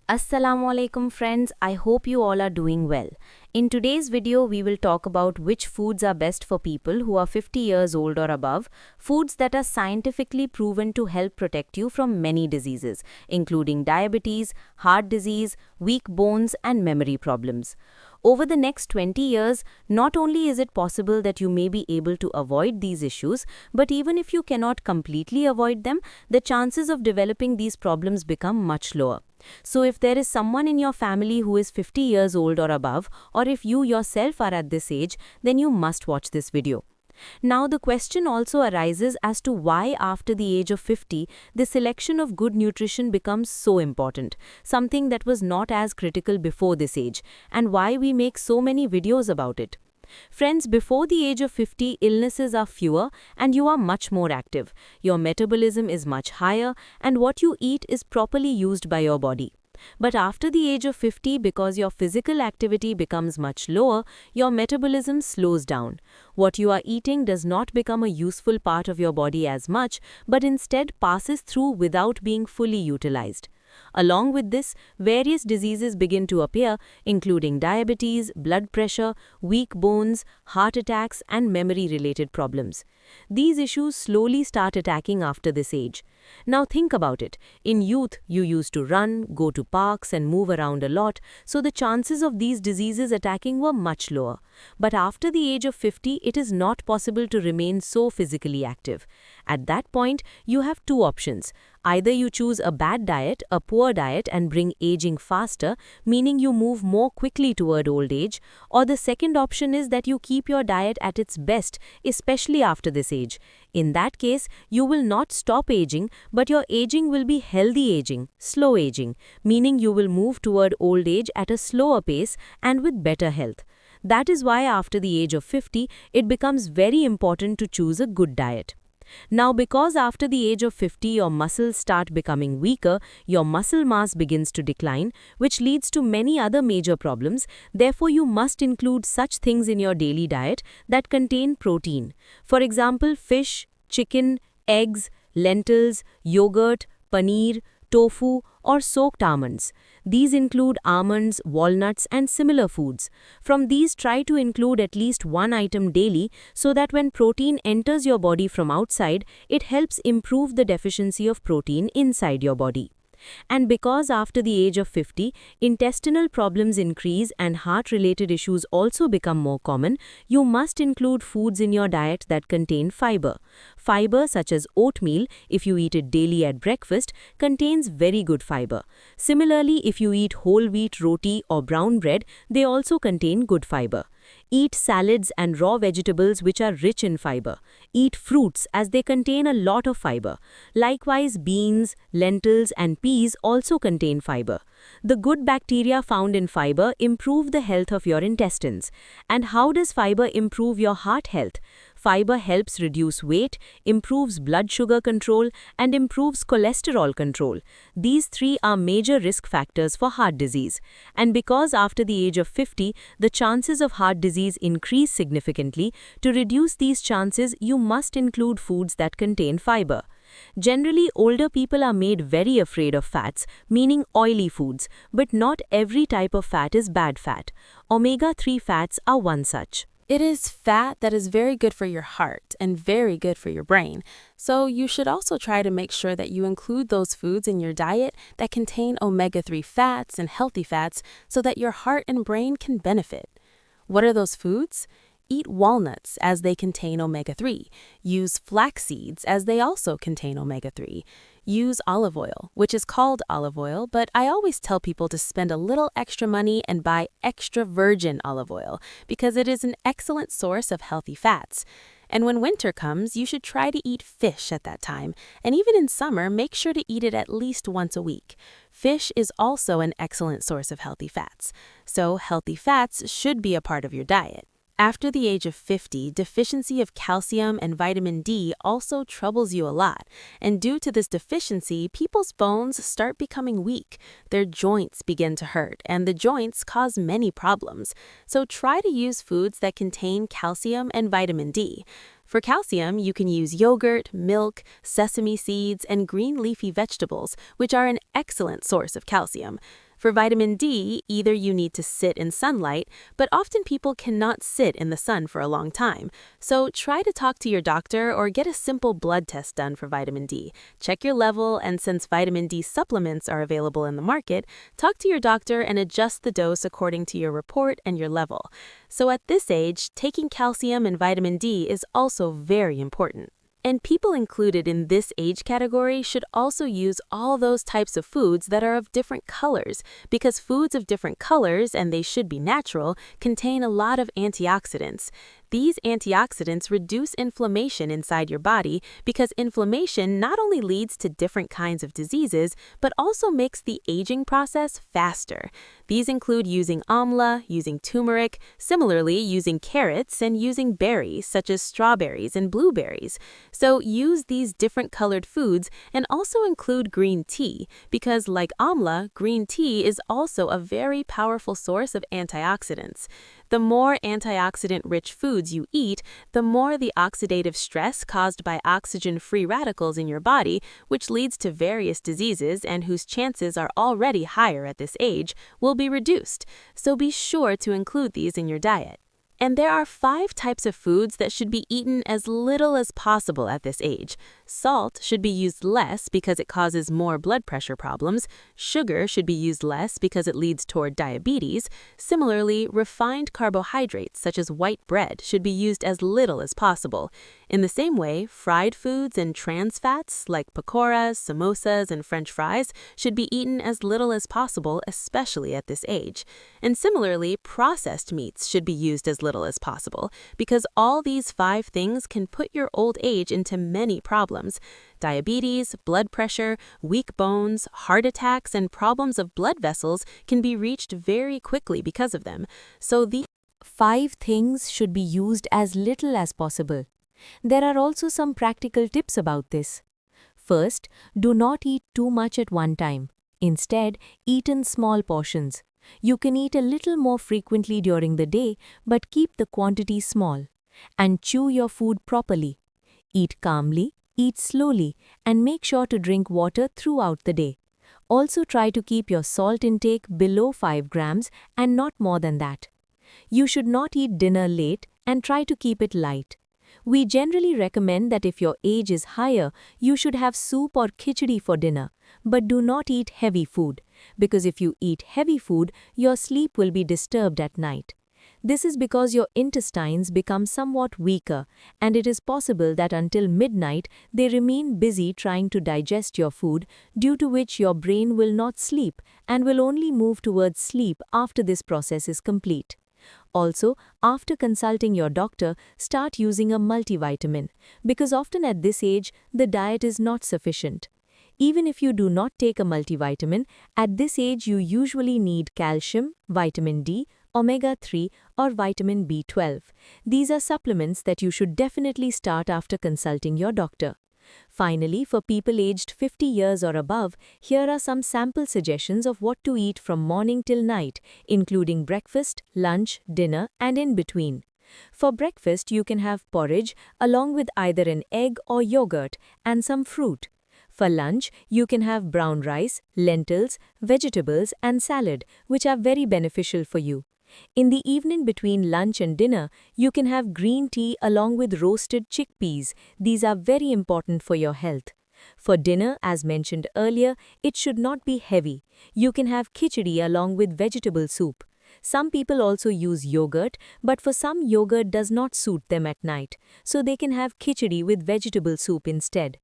Assalamu alaikum friends, I hope you all are doing well. In today's video, we will talk about which foods are best for people who are 50 years old or above, foods that are scientifically proven to help protect you from many diseases, including diabetes, heart disease, weak bones, and memory problems. Over the next 20 years, not only is it possible that you may be able to avoid these issues, but even if you cannot completely avoid them, the chances of developing these problems become much lower. So if there is someone in your family who is 50 years old or above, or if you yourself are at this age, then you must watch this video. Now the question also arises as to why after the age of 50, the selection of good nutrition becomes so important, something that was not as critical before this age, and why we make so many videos about it. Friends, before the age of 50, illnesses are fewer and you are much more active. Your metabolism is much higher and what you eat is properly used by your body. But after the age of 50, because your physical activity becomes much lower, your metabolism slows down. What you are eating does not become a useful part of your body as much, but instead passes through without being fully utilized. Along with this, various diseases begin to appear, including diabetes, blood pressure, weak bones, heart attacks, and memory-related problems. These issues slowly start attacking after this age. Now think about it. In youth, you used to run, go to parks, and move around a lot, so the chances of these diseases attacking were much lower. But after the age of 50, it is not possible to remain so physically active. At that point, you have two options. Either you choose a bad diet, a poor diet, and bring aging faster, meaning you move more quickly toward old age, or the second option is that you keep your diet at its best, especially after this age. In that case, you will not stop aging, but your aging will be healthy aging, slow aging, meaning you will move toward old age at a slower pace and with better health. That is why after the age of 50, it becomes very important to choose a good diet. Now, because after the age of 50 your muscles start becoming weaker, your muscle mass begins to decline, which leads to many other major problems. Therefore, you must include such things in your daily diet that contain protein. For example, fish, chicken, eggs, lentils, yogurt, paneer, tofu, or soaked almonds. These include almonds, walnuts, and similar foods. From these, try to include at least one item daily so that when protein enters your body from outside, it helps improve the deficiency of protein inside your body. And because after the age of 50, intestinal problems increase and heart-related issues also become more common, you must include foods in your diet that contain fiber. Fiber, such as oatmeal, if you eat it daily at breakfast, contains very good fiber. Similarly, if you eat whole wheat roti or brown bread, they also contain good fiber. Eat salads and raw vegetables which are rich in fiber. Eat fruits as they contain a lot of fiber. Likewise, beans, lentils, and peas also contain fiber. The good bacteria found in fiber improve the health of your intestines. And how does fiber improve your heart health? Fiber helps reduce weight, improves blood sugar control, and improves cholesterol control. These three are major risk factors for heart disease. And because after the age of 50, the chances of heart disease increase significantly, to reduce these chances, you must include foods that contain fiber. Generally, older people are made very afraid of fats, meaning oily foods, but not every type of fat is bad fat. Omega-3 fats are one such. It is fat that is very good for your heart and very good for your brain. So you should also try to make sure that you include those foods in your diet that contain omega-3 fats and healthy fats so that your heart and brain can benefit. What are those foods? Eat walnuts as they contain omega-3. Use flax seeds as they also contain omega-3. Use olive oil, which is called olive oil, but I always tell people to spend a little extra money and buy extra virgin olive oil because it is an excellent source of healthy fats. And when winter comes, you should try to eat fish at that time, and even in summer, make sure to eat it at least once a week. Fish is also an excellent source of healthy fats, so healthy fats should be a part of your diet. After the age of 50, deficiency of calcium and vitamin D also troubles you a lot, and due to this deficiency, people's bones start becoming weak, their joints begin to hurt, and the joints cause many problems. So try to use foods that contain calcium and vitamin D. For calcium, you can use yogurt, milk, sesame seeds, and green leafy vegetables, which are an excellent source of calcium. For vitamin D, either you need to sit in sunlight, but often people cannot sit in the sun for a long time. So try to talk to your doctor or get a simple blood test done for vitamin D. Check your level, and since vitamin D supplements are available in the market, talk to your doctor and adjust the dose according to your report and your level. So at this age, taking calcium and vitamin D is also very important. And people included in this age category should also use all those types of foods that are of different colors, because foods of different colors, and they should be natural, contain a lot of antioxidants. These antioxidants reduce inflammation inside your body because inflammation not only leads to different kinds of diseases, but also makes the aging process faster. These include using amla, using turmeric, similarly using carrots, and using berries such as strawberries and blueberries. So use these different colored foods and also include green tea, because like amla, green tea is also a very powerful source of antioxidants. The more antioxidant-rich foods you eat, the more the oxidative stress caused by oxygen-free radicals in your body, which leads to various diseases and whose chances are already higher at this age, will be reduced. So be sure to include these in your diet. And there are 5 types of foods that should be eaten as little as possible at this age. Salt should be used less because it causes more blood pressure problems. Sugar should be used less because it leads toward diabetes. Similarly, refined carbohydrates such as white bread should be used as little as possible. In the same way, fried foods and trans fats like pakoras, samosas, and French fries should be eaten as little as possible, especially at this age. And similarly, processed meats should be used as little as possible, because all these 5 things can put your old age into many problems. Diabetes, blood pressure, weak bones, heart attacks, and problems of blood vessels can be reached very quickly because of them. So these 5 things should be used as little as possible. There are also some practical tips about this. First, do not eat too much at one time. Instead, eat in small portions. You can eat a little more frequently during the day, but keep the quantity small. And chew your food properly. Eat calmly, eat slowly, and make sure to drink water throughout the day. Also try to keep your salt intake below 5 grams and not more than that. You should not eat dinner late and try to keep it light. We generally recommend that if your age is higher, you should have soup or khichdi for dinner, but do not eat heavy food, because if you eat heavy food, your sleep will be disturbed at night. This is because your intestines become somewhat weaker, and it is possible that until midnight they remain busy trying to digest your food, due to which your brain will not sleep and will only move towards sleep after this process is complete. Also, after consulting your doctor, start using a multivitamin, because often at this age, the diet is not sufficient. Even if you do not take a multivitamin, at this age you usually need calcium, vitamin D, omega-3, or vitamin B12. These are supplements that you should definitely start after consulting your doctor. Finally, for people aged 50 years or above, here are some sample suggestions of what to eat from morning till night, including breakfast, lunch, dinner, and in between. For breakfast, you can have porridge along with either an egg or yogurt and some fruit. For lunch, you can have brown rice, lentils, vegetables, and salad, which are very beneficial for you. In the evening between lunch and dinner, you can have green tea along with roasted chickpeas. These are very important for your health. For dinner, as mentioned earlier, it should not be heavy. You can have khichdi along with vegetable soup. Some people also use yogurt, but for some yogurt does not suit them at night, so they can have khichdi with vegetable soup instead.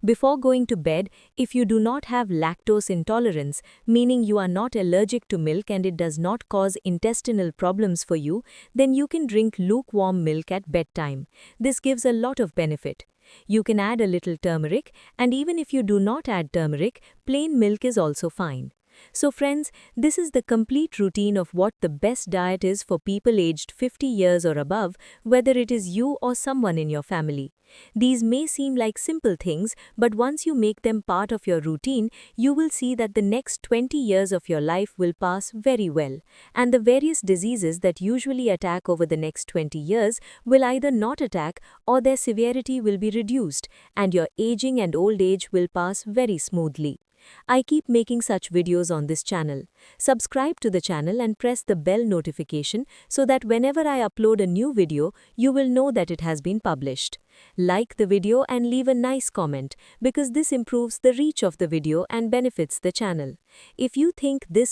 Before going to bed, if you do not have lactose intolerance, meaning you are not allergic to milk and it does not cause intestinal problems for you, then you can drink lukewarm milk at bedtime. This gives a lot of benefit. You can add a little turmeric, and even if you do not add turmeric, plain milk is also fine. So friends, this is the complete routine of what the best diet is for people aged 50 years or above, whether it is you or someone in your family. These may seem like simple things, but once you make them part of your routine, you will see that the next 20 years of your life will pass very well, and the various diseases that usually attack over the next 20 years will either not attack or their severity will be reduced, and your aging and old age will pass very smoothly. I keep making such videos on this channel. Subscribe to the channel and press the bell notification so that whenever I upload a new video, you will know that it has been published. Like the video and leave a nice comment because this improves the reach of the video and benefits the channel. If you think this